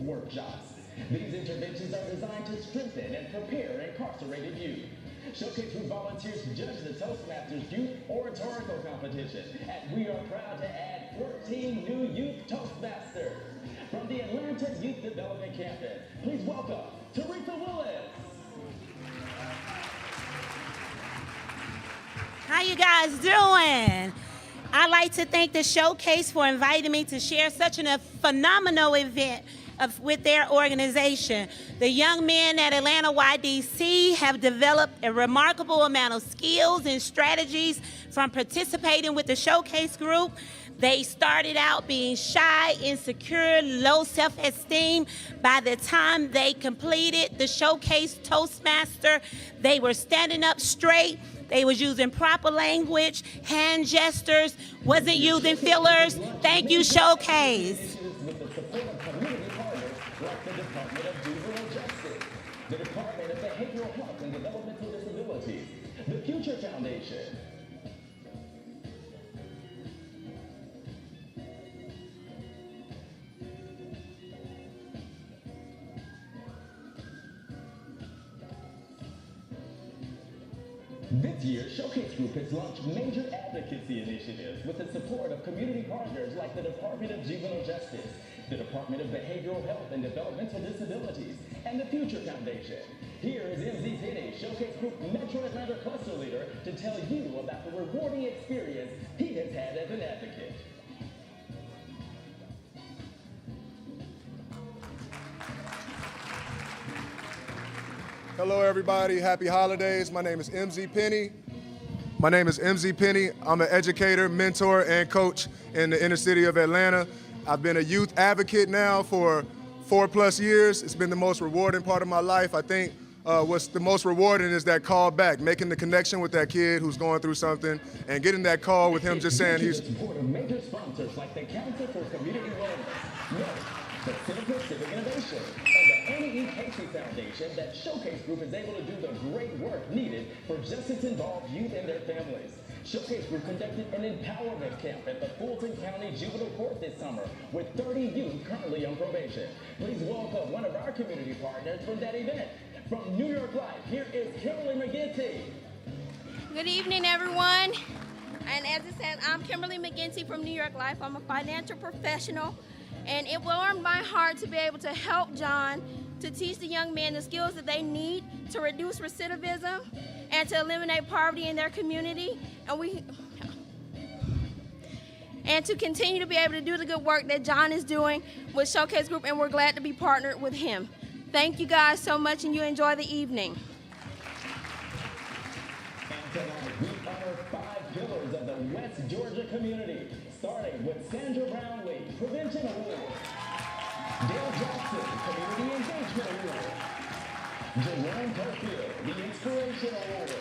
workshops. These interventions are designed to strengthen and prepare incarcerated youth. Showcase Group volunteers judge the Toastmasters Youth Oratorical Competition, and we are proud to add 14 new youth Toastmasters. From the Atlanta Youth Development Campus, please welcome Teresa Willis. How you guys doing? I'd like to thank the Showcase for inviting me to share such a phenomenal event with their organization. The young men at Atlanta YDC have developed a remarkable amount of skills and strategies from participating with the Showcase Group. They started out being shy, insecure, low self-esteem. By the time they completed the Showcase Toastmaster, they were standing up straight. They was using proper language, hand gestures, wasn't using fillers. Thank you, Showcase. With the support of community partners like the Department of Juvenile Justice, the Department of Behavioral Health and Developmental Disabilities, the Future Foundation. This year, Showcase Group has launched major advocacy initiatives with the support of community partners like the Department of Juvenile Justice, the Department of Behavioral Health and Developmental Disabilities, and the Future Foundation. Here is MZ Penny, Showcase Group Metro Atlanta Cluster Leader, to tell you about the rewarding experience he has had as an advocate. Hello everybody, happy holidays. My name is MZ Penny. I'm an educator, mentor, and coach in the inner city of Atlanta. I've been a youth advocate now for 4+ years. It's been the most rewarding part of my life. I think what's the most rewarding is that call back, making the connection with that kid who's going through something and getting that call with him just saying he's... Support of major sponsors like the Council for Community Wellness, the Center for Civic Innovation, and the Annie E. Casey Foundation, that Showcase Group is able to do the great work needed for justice-involved youth and their families. Showcase Group conducted an empowerment camp at the Fulton County Juvenile Court this summer with 30 youth currently on probation. Please welcome one of our community partners from that event. From New York Life, here is Kimberly McGinty. Good evening, everyone. And as it says, I'm Kimberly McGinty from New York Life. I'm a financial professional. And it warmed my heart to be able to help John to teach the young men the skills that they need to reduce recidivism and to eliminate poverty in their community. And to continue to be able to do the good work that John is doing with Showcase Group, and we're glad to be partnered with him. Thank you guys so much, and you enjoy the evening. And tonight, we honor 5 pillars of the West Georgia community, starting with Sandra Brownlee, Prevention Award, Dale Jackson, Community Engagement Award, Jerome Perfield, the Inspiration Award,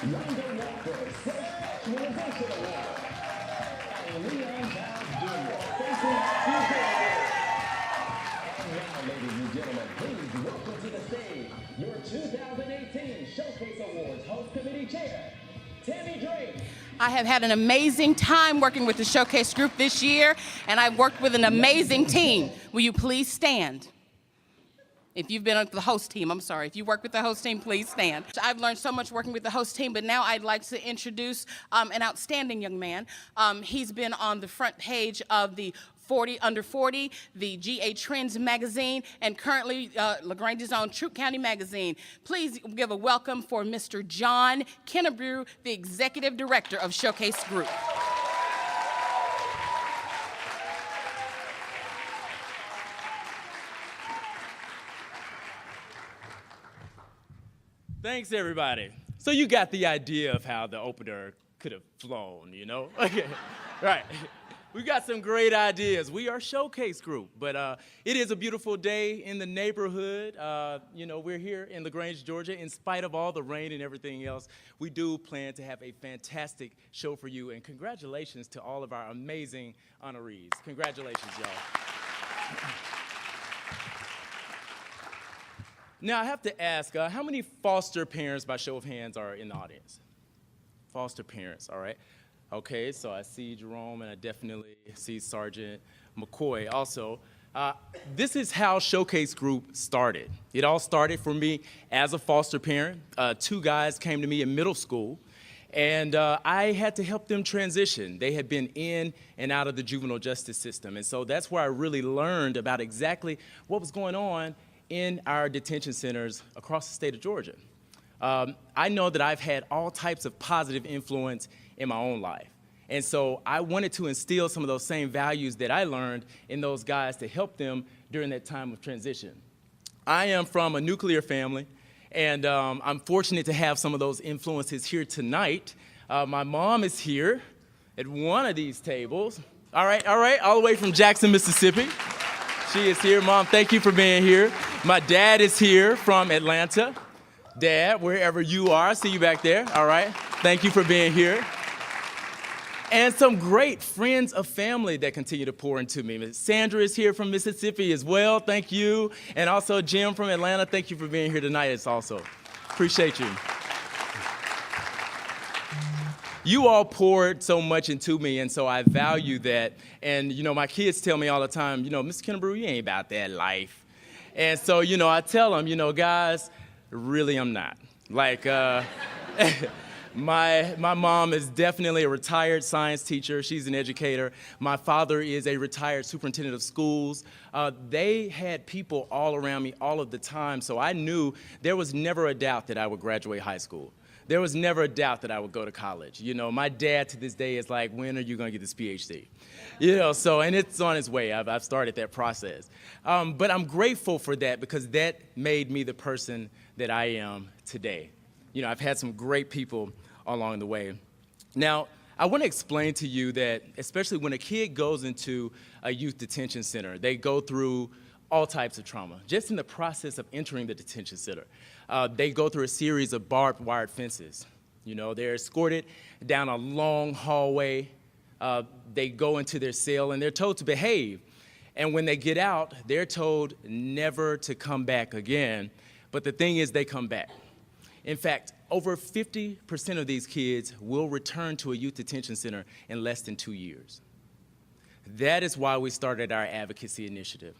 Rhonda Walker, Self-Actualization Award, and Leon Giles Jr., Facing Our Future Award. And now, ladies and gentlemen, please welcome to the stage your 2018 Showcase Awards Host Committee Chair, Tammy Drake. I have had an amazing time working with the Showcase Group this year, and I've worked with an amazing team. Will you please stand? If you've been on the host team, I'm sorry. If you work with the host team, please stand. I've learned so much working with the host team, but now I'd like to introduce an outstanding young man. He's been on the front page of the Under 40, the GA Trends magazine, and currently LaGrange's own Troup County magazine. Please give a welcome for Mr. John Kennebrew, the Executive Director of Showcase Group. Thanks, everybody. So you got the idea of how the opener could have flown, you know? Okay, right. We got some great ideas. We are Showcase Group, but it is a beautiful day in the neighborhood. You know, we're here in LaGrange, Georgia. In spite of all the rain and everything else, we do plan to have a fantastic show for you, and congratulations to all of our amazing honorees. Congratulations, y'all. Now, I have to ask, how many foster parents, by show of hands, are in the audience? Foster parents, all right. Okay, so I see Jerome, and I definitely see Sergeant McCoy also. This is how Showcase Group started. It all started for me as a foster parent. Two guys came to me in middle school, and I had to help them transition. They had been in and out of the juvenile justice system, and so that's where I really learned about exactly what was going on in our detention centers across the state of Georgia. I know that I've had all types of positive influence in my own life. And so I wanted to instill some of those same values that I learned in those guys to help them during that time of transition. I am from a nuclear family, and I'm fortunate to have some of those influences here tonight. My mom is here at one of these tables. All right, all the way from Jackson, Mississippi. She is here. Mom, thank you for being here. My dad is here from Atlanta. Dad, wherever you are, see you back there. All right, thank you for being here. And some great friends of family that continue to pour into me. Ms. Sandra is here from Mississippi as well, thank you. And also Jim from Atlanta, thank you for being here tonight as also. Appreciate you. You all poured so much into me, and so I value that. And you know, my kids tell me all the time, you know, Mr. Kennebrew, you ain't about that life. And so, you know, I tell them, you know, guys, really I'm not. Like, My mom is definitely a retired science teacher. She's an educator. My father is a retired superintendent of schools. They had people all around me all of the time, so I knew there was never a doubt that I would graduate high school. There was never a doubt that I would go to college. You know, my dad to this day is like, when are you gonna get this PhD? You know, so, and it's on its way. I've started that process. But I'm grateful for that because that made me the person that I am today. You know, I've had some great people along the way. Now, I want to explain to you that, especially when a kid goes into a youth detention center, they go through all types of trauma. Just in the process of entering the detention center, they go through a series of barbed wire fences. You know, they're escorted down a long hallway. They go into their cell and they're told to behave. And when they get out, they're told never to come back again. But the thing is, they come back. In fact, over 50% of these kids will return to a youth detention center in less than 2 years. That is why we started our advocacy initiative.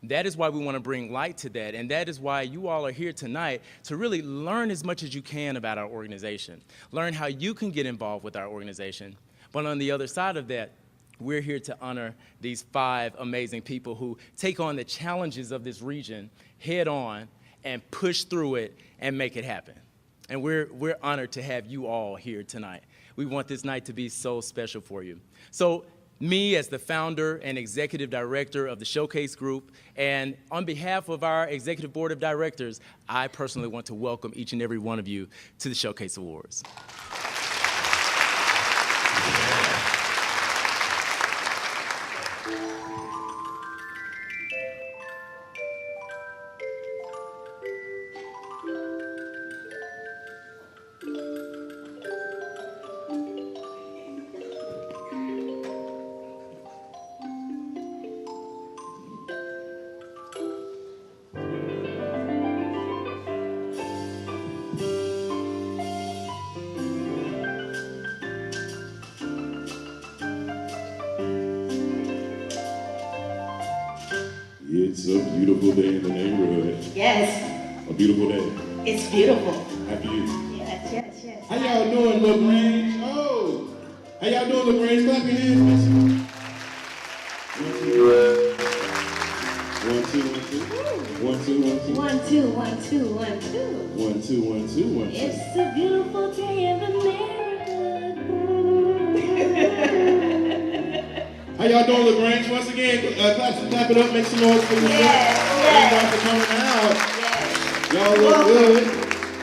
That is why we want to bring light to that, and that is why you all are here tonight to really learn as much as you can about our organization. Learn how you can get involved with our organization. But on the other side of that, we're here to honor these 5 amazing people who take on the challenges of this region head on and push through it and make it happen. And we're honored to have you all here tonight. We want this night to be so special for you. So me as the founder and executive director of the Showcase Group, and on behalf of our executive board of directors, I personally want to welcome each and every one of you to the Showcase Awards. It's a beautiful day in the neighborhood. Yes. A beautiful day. It's beautiful. Happy you. Yes. How y'all doing, LaGrange? Oh! How y'all doing, LaGrange? Clap your hands, miss. 1, 2, 1, 2. 1, 2, 1, 2. 1, 2, 1, 2, 1, 2. 1, 2, 1, 2, 1, 2. It's a beautiful day in the neighborhood. How y'all doing, LaGrange? Once again, clap it up, make some noise for yourself. Thank y'all for coming out. Yes. Y'all look good.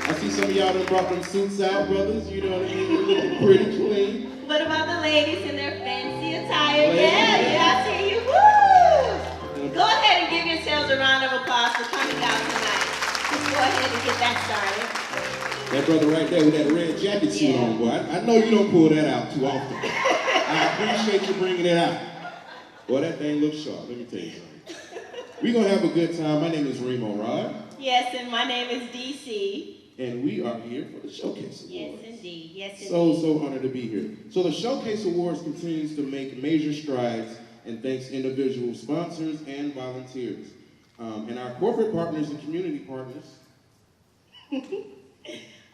I see some of y'all done brought them suits out, brothers. You know what I mean? You're looking pretty clean. What about the ladies in their fancy attire? Ladies. Yeah, I see you. Woo! Go ahead and give yourselves a round of applause for coming out tonight. Just go ahead and get that started. That brother right there with that red jacket suit on, boy. I know you don't pull that out too often. I appreciate you bringing it out. Boy, that thing looks sharp. Let me tell you something. We're going to have a good time. My name is Remo Rod. Yes, and my name is DC. And we are here for the Showcase Awards. Yes, indeed. Yes, indeed. So honored to be here. So the Showcase Awards continues to make major strides and thanks individual sponsors and volunteers. And our corporate partners and community partners.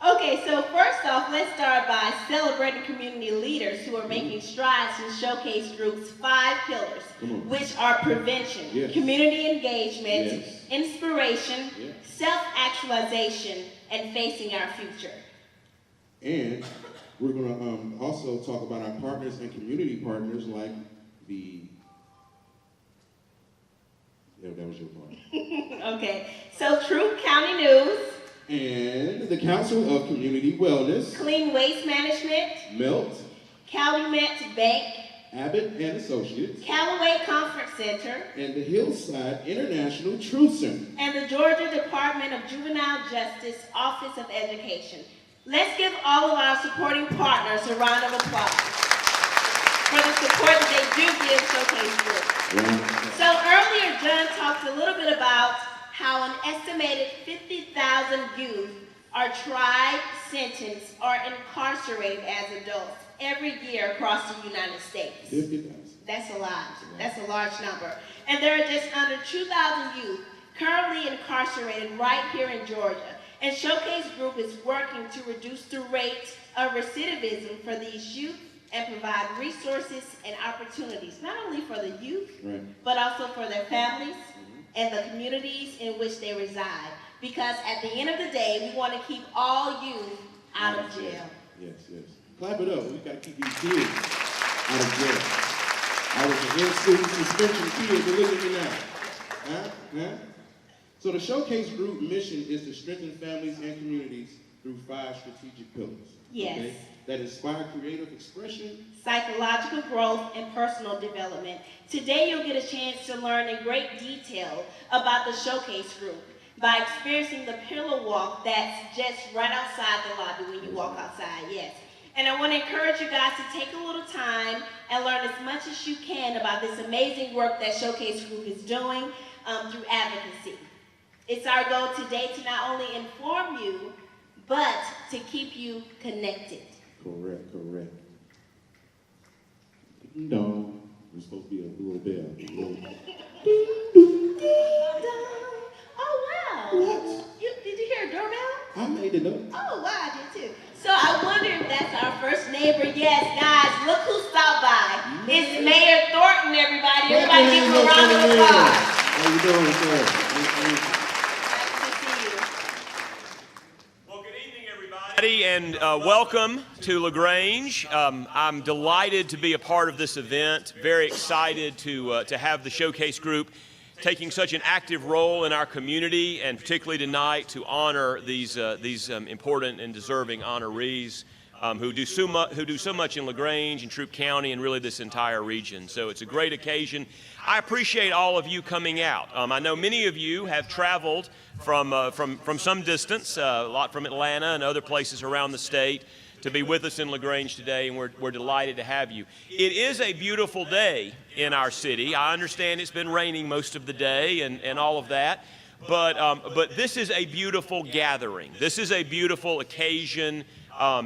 Okay, so first off, let's start by celebrating community leaders who are making strides in Showcase Group's 5 pillars, which are prevention, community engagement, inspiration, self-actualization, and facing our future. And we're going to also talk about our partners and community partners like the... Yeah, that was your part. Okay, so Truth County News. And the Council of Community Wellness. Clean Waste Management. Melt. Calumet Bank. Abbott and Associates. Callaway Conference Center. And the Hillside International Truth Center. And the Georgia Department of Juvenile Justice Office of Education. Let's give all of our supporting partners a round of applause for the support that they do give Showcase Group. So earlier, John talked a little bit about how an estimated 50,000 youth are tried, sentenced, or incarcerated as adults every year across the United States. 50,000. That's a lot. That's a large number. And there are just under 2,000 youth currently incarcerated right here in Georgia. And Showcase Group is working to reduce the rate of recidivism for these youth and provide resources and opportunities, not only for the youth, but also for their families, and the communities in which they reside. Because at the end of the day, we want to keep all youth out of jail. Yes, yes. Clap it up. We've got to keep these kids out of jail. I was an in-student suspension kid, but look at me now. So the Showcase Group mission is to strengthen families and communities through 5 strategic pillars. Yes. Okay? That inspire creative expression, psychological growth, and personal development. Today you'll get a chance to learn in great detail about the Showcase Group by experiencing the pillar walk that's just right outside the lobby when you walk outside, yes. And I want to encourage you guys to take a little time and learn as much as you can about this amazing work that Showcase Group is doing through advocacy. It's our goal today to not only inform you, but to keep you connected. Correct. No, we're supposed to be a little bell. Oh, wow. What? Did you hear a doorbell? I made it up. Oh, wow, I did too. So I wonder if that's our first neighbor. Yes, guys, look who stopped by. It's Mayor Thornton, everybody. Everybody give him a round of applause. How you doing, sir? And welcome to LaGrange. I'm delighted to be a part of this event. Very excited to have the Showcase Group taking such an active role in our community, and particularly tonight to honor these important and deserving honorees who do so much in LaGrange and Troup County and really this entire region. So it's a great occasion. I appreciate all of you coming out. I know many of you have traveled from some distance, a lot from Atlanta and other places around the state, to be with us in LaGrange today, and we're delighted to have you. It is a beautiful day in our city. I understand it's been raining most of the day and all of that, but this is a beautiful gathering. This is a beautiful occasion.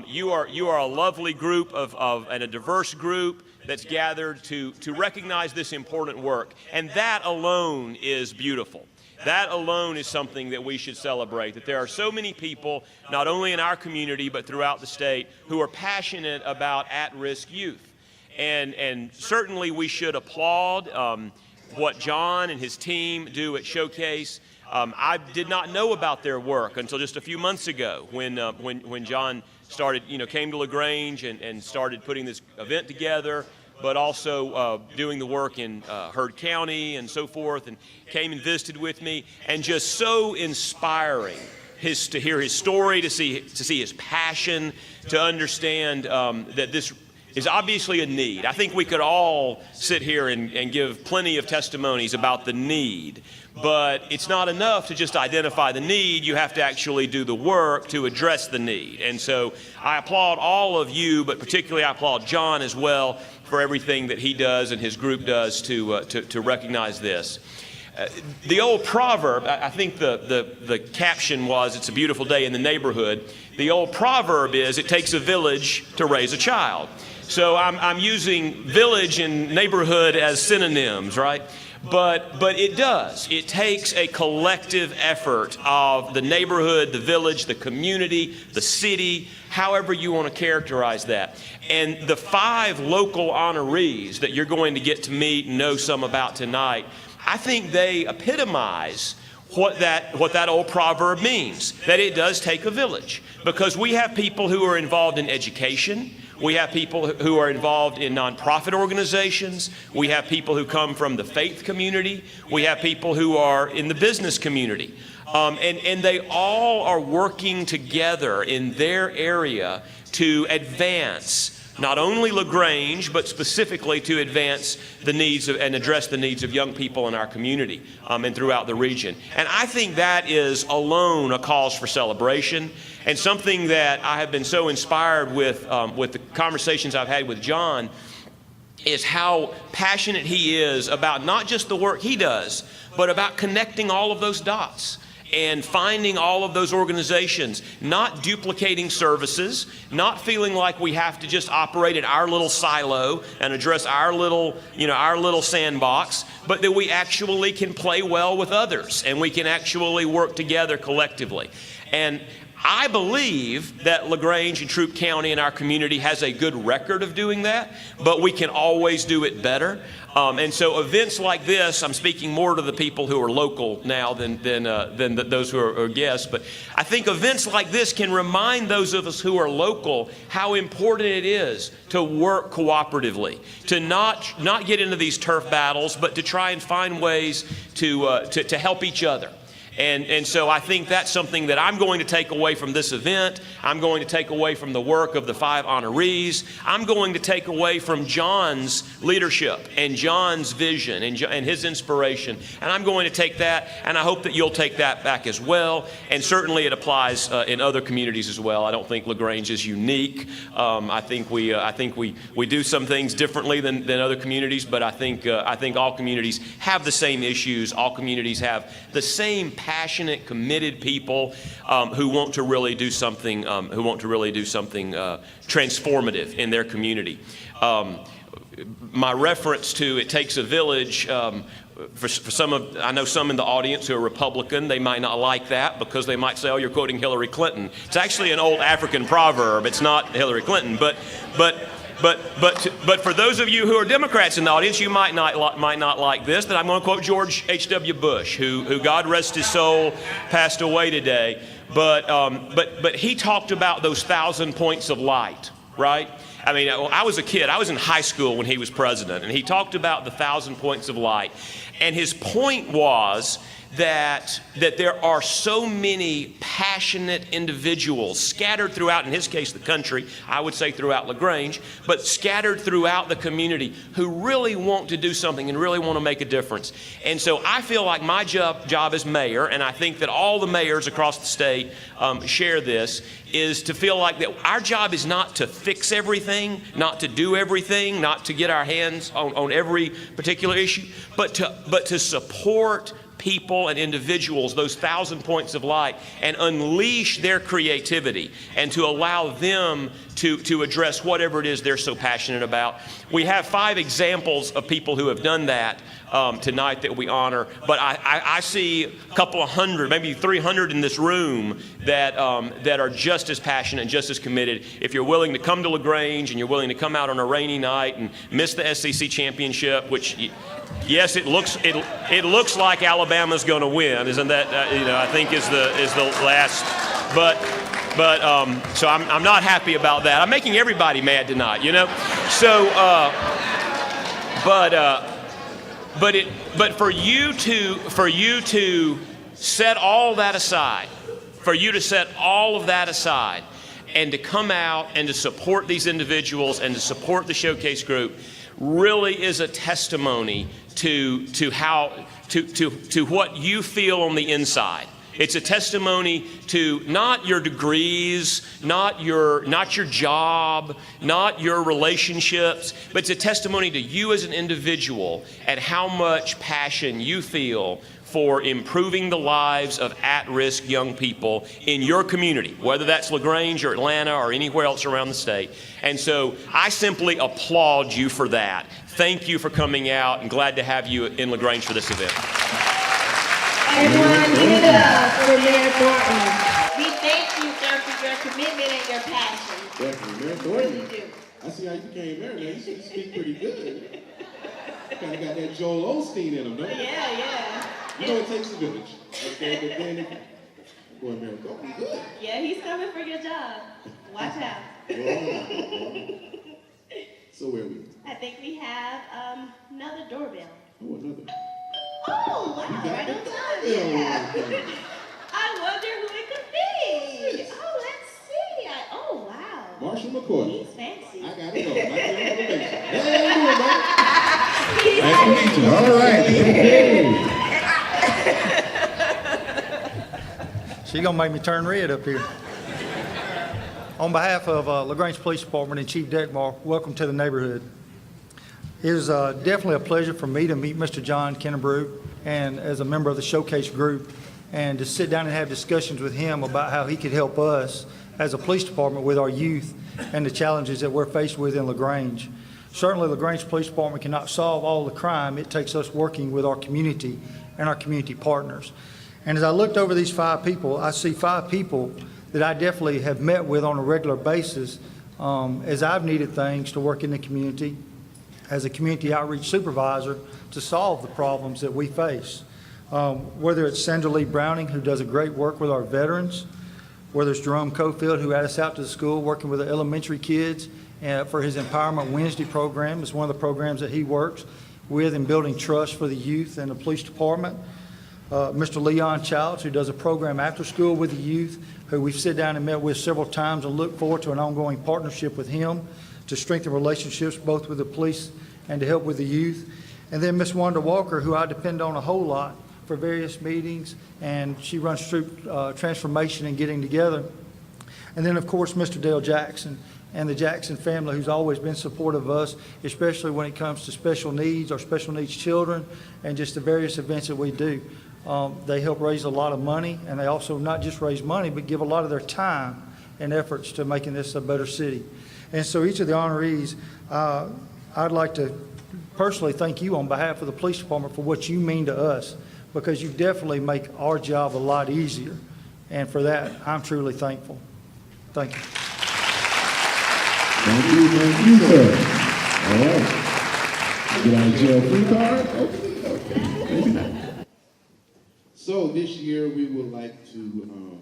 You are a lovely group and a diverse group that's gathered to recognize this important work, and that alone is beautiful. That alone is something that we should celebrate, that there are so many people, not only in our community, but throughout the state, who are passionate about at-risk youth. And certainly we should applaud what John and his team do at Showcase. I did not know about their work until just a few months ago when John came to LaGrange and started putting this event together, but also doing the work in Heard County and so forth, and came and visited with me, and just so inspiring to hear his story, to see his passion, to understand that this is obviously a need. I think we could all sit here and give plenty of testimonies about the need, but it's not enough to just identify the need. You have to actually do the work to address the need. And so I applaud all of you, but particularly I applaud John as well for everything that he does and his group does to recognize this. The old proverb, I think the caption was, "It's a beautiful day in the neighborhood." The old proverb is, "It takes a village to raise a child." So I'm using village and neighborhood as synonyms, right? But it does. It takes a collective effort of the neighborhood, the village, the community, the city, however you want to characterize that. And the 5 local honorees that you're going to get to meet and know some about tonight, I think they epitomize what that old proverb means, that it does take a village. Because we have people who are involved in education. We have people who are involved in nonprofit organizations. We have people who come from the faith community. We have people who are in the business community. And they all are working together in their area to advance not only LaGrange, but specifically to advance the needs of, and address the needs of young people in our community and throughout the region. And I think that is alone a cause for celebration, and something that I have been so inspired with the conversations I've had with John is how passionate he is about not just the work he does, but about connecting all of those dots and finding all of those organizations, not duplicating services, not feeling like we have to just operate in our little silo and address our little sandbox, but that we actually can play well with others and we can actually work together collectively. And I believe that LaGrange and Troup County and our community has a good record of doing that, but we can always do it better. And so events like this, I'm speaking more to the people who are local now than those who are guests, but I think events like this can remind those of us who are local how important it is to work cooperatively, to not get into these turf battles, but to try and find ways to help each other. And so I think that's something that I'm going to take away from this event. I'm going to take away from the work of the 5 honorees. I'm going to take away from John's leadership and John's vision and his inspiration. And I'm going to take that, and I hope that you'll take that back as well. And certainly it applies in other communities as well. I don't think LaGrange is unique. I think we do some things differently than other communities, but I think all communities have the same issues. All communities have the same passionate, committed people who want to really do something transformative in their community. My reference to it takes a village. For some of, I know some in the audience who are Republican, they might not like that because they might say, "Oh, you're quoting Hillary Clinton." It's actually an old African proverb. It's not Hillary Clinton, but for those of you who are Democrats in the audience, you might not like this, that I'm going to quote George H.W. Bush, who God rest his soul, passed away today. But he talked about those 1,000 points of light, right? I mean, I was a kid. I was in high school when he was president, and he talked about the 1,000 points of light. And his point was that there are so many passionate individuals scattered throughout, in his case, the country, I would say throughout LaGrange, but scattered throughout the community who really want to do something and really want to make a difference. And so I feel like my job as mayor, and I think that all the mayors across the state share this, is to feel like that our job is not to fix everything, not to do everything, not to get our hands on every particular issue, but to support people and individuals, those 1,000 points of light, and unleash their creativity and to allow them to address whatever it is they're so passionate about. We have 5 examples of people who have done that tonight that we honor, but I see a couple of hundred, maybe 300 in this room that are just as passionate and just as committed. If you're willing to come to LaGrange and you're willing to come out on a rainy night and miss the SEC championship, which yes, it looks like Alabama's going to win, isn't that? I think is the last. But so I'm not happy about that. I'm making everybody mad tonight, So, but for you to set all that aside, for you to set all of that aside, and to come out and to support these individuals and to support the Showcase Group, really is a testimony to what you feel on the inside. It's a testimony to not your degrees, not your job, not your relationships, but it's a testimony to you as an individual and how much passion you feel for improving the lives of at-risk young people in your community, whether that's LaGrange or Atlanta or anywhere else around the state. And so I simply applaud you for that. Thank you for coming out, and glad to have you in LaGrange for this event. Everyone, give it up for Mayor Thornton. We thank you, sir, for your commitment and your passion. Definitely, Mayor Thornton. I see how you became mayor, man. You speak pretty good. Kind of got that Joel Osteen in him, don't you? Yeah. You know it takes a village. Okay, but then, boy, Mayor Thornton, good. Yeah, he's coming for your job. Watch out. So where are we? I think we have another doorbell. Oh, another. Oh, wow, right on time. Yeah. I wonder who it could be. Oh, let's see. Oh, wow. Marshall McCoy. He's fancy. I gotta go. Hey, how you doing, man? Nice to meet you. All right. She's gonna make me turn red up here. On behalf of LaGrange Police Department and Chief Deckmar, welcome to the neighborhood. It is definitely a pleasure for me to meet Mr. John Kennebrew and as a member of the Showcase Group, and to sit down and have discussions with him about how he could help us as a police department with our youth and the challenges that we're faced with in LaGrange. Certainly, LaGrange Police Department cannot solve all the crime. It takes us working with our community and our community partners. And as I looked over these 5 people, I see 5 people that I definitely have met with on a regular basis as I've needed things to work in the community as a community outreach supervisor to solve the problems that we face. Whether it's Sandra Lee Browning, who does a great work with our veterans, whether it's Jerome Cofield, who had us out to the school working with the elementary kids for his Empowerment Wednesday program. It's one of the programs that he works with in building trust for the youth and the police department. Mr. Leon Childs, who does a program after school with the youth, who we've sit down and met with several times and look forward to an ongoing partnership with him to strengthen relationships both with the police and to help with the youth. And then Ms. Wanda Walker, who I depend on a whole lot for various meetings, and she runs through transformation and getting together. And then, of course, Mr. Dale Jackson and the Jackson family, who's always been supportive of us, especially when it comes to special needs or special needs children and just the various events that we do. They help raise a lot of money, and they also not just raise money, but give a lot of their time and efforts to making this a better city. And so each of the honorees, I'd like to personally thank you on behalf of the police department for what you mean to us, because you definitely make our job a lot easier. And for that, I'm truly thankful. Thank you. Thank you, sir. All right. Get on a jail free card? Okay. Maybe not. So this year we would like to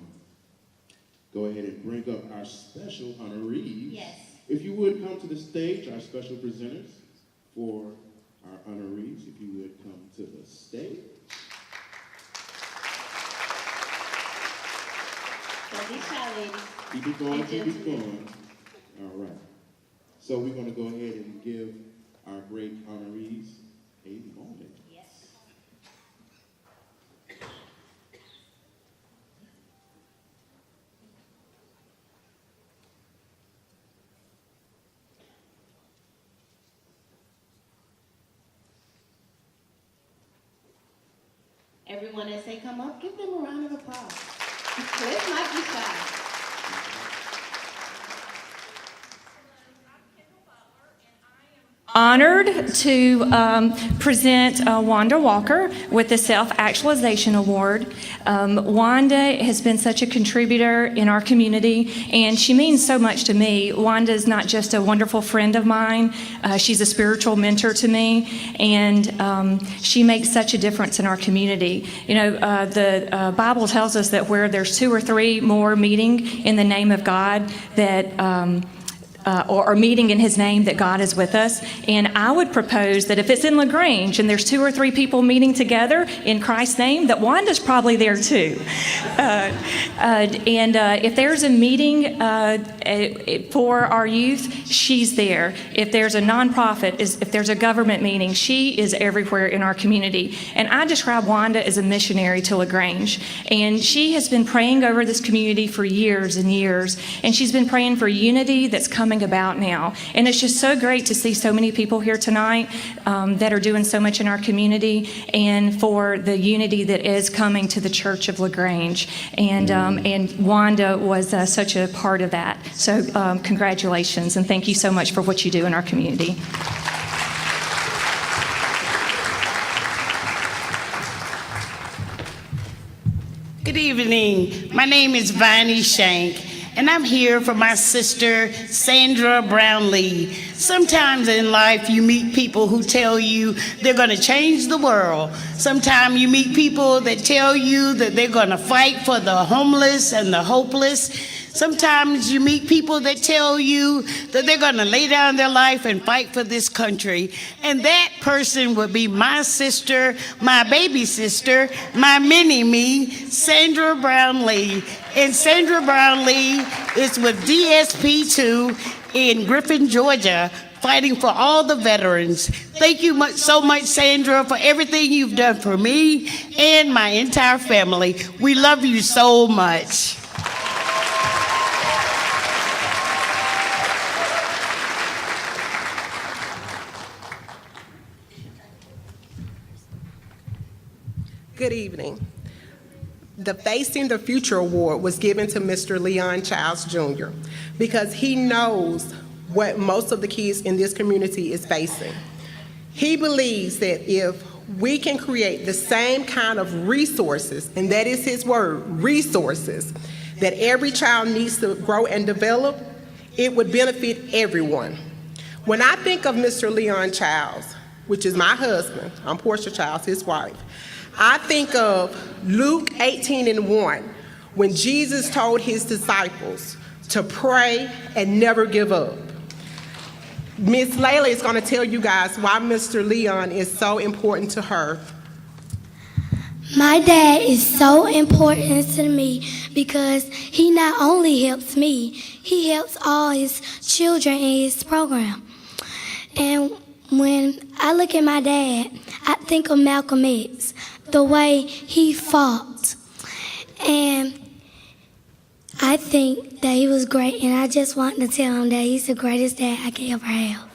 go ahead and bring up our special honorees. Yes. If you would come to the stage, our special presenters for our honorees, if you would come to the stage. So these shy ladies. Keep it going, keep it going. All right. So we're going to go ahead and give our great honorees a moment. Yes. Everyone as they come up, give them a round of applause. This might be shy. Honored to present Wanda Walker with the Self-Actualization Award. Wanda has been such a contributor in our community, and she means so much to me. Wanda is not just a wonderful friend of mine, she's a spiritual mentor to me, and she makes such a difference in our community. You know, the Bible tells us that where there's 2 or 3 more meeting in the name of God, that or meeting in his name, that God is with us. And I would propose that if it's in LaGrange and there's 2 or 3 people meeting together in Christ's name, that Wanda's probably there too. If there's a meeting for our youth, she's there. If there's a nonprofit, if there's a government meeting, she is everywhere in our community. And I describe Wanda as a missionary to LaGrange. And she has been praying over this community for years and years. And she's been praying for unity that's come coming about now. And it's just so great to see so many people here tonight that are doing so much in our community, and for the unity that is coming to the Church of LaGrange. And Wanda was such a part of that. So congratulations, and thank you so much for what you do in our community. Good evening. My name is Viney Shank, and I'm here for my sister, Sandra Brownlee. Sometimes in life, you meet people who tell you they're going to change the world. Sometimes you meet people that tell you that they're going to fight for the homeless and the hopeless. Sometimes you meet people that tell you that they're going to lay down their life and fight for this country. And that person would be my sister, my baby sister, my mini-me, Sandra Brownlee. And Sandra Brownlee is with DSP2 in Griffin, Georgia, fighting for all the veterans. Thank you so much, Sandra, for everything you've done for me and my entire family. We love you so much. Good evening. The Facing the Future Award was given to Mr. Leon Childs Jr. because he knows what most of the kids in this community is facing. He believes that if we can create the same kind of resources, and that is his word, resources, that every child needs to grow and develop, it would benefit everyone. When I think of Mr. Leon Childs, which is my husband, I'm Portia Childs, his wife, I think of Luke 18:1, when Jesus told his disciples to pray and never give up. Miss Layla is going to tell you guys why Mr. Leon is so important to her. My dad is so important to me because he not only helps me, he helps all his children in his program. And when I look at my dad, I think of Malcolm X, the way he fought. And I think that he was great, and I just want to tell him that he's the greatest dad I could ever have.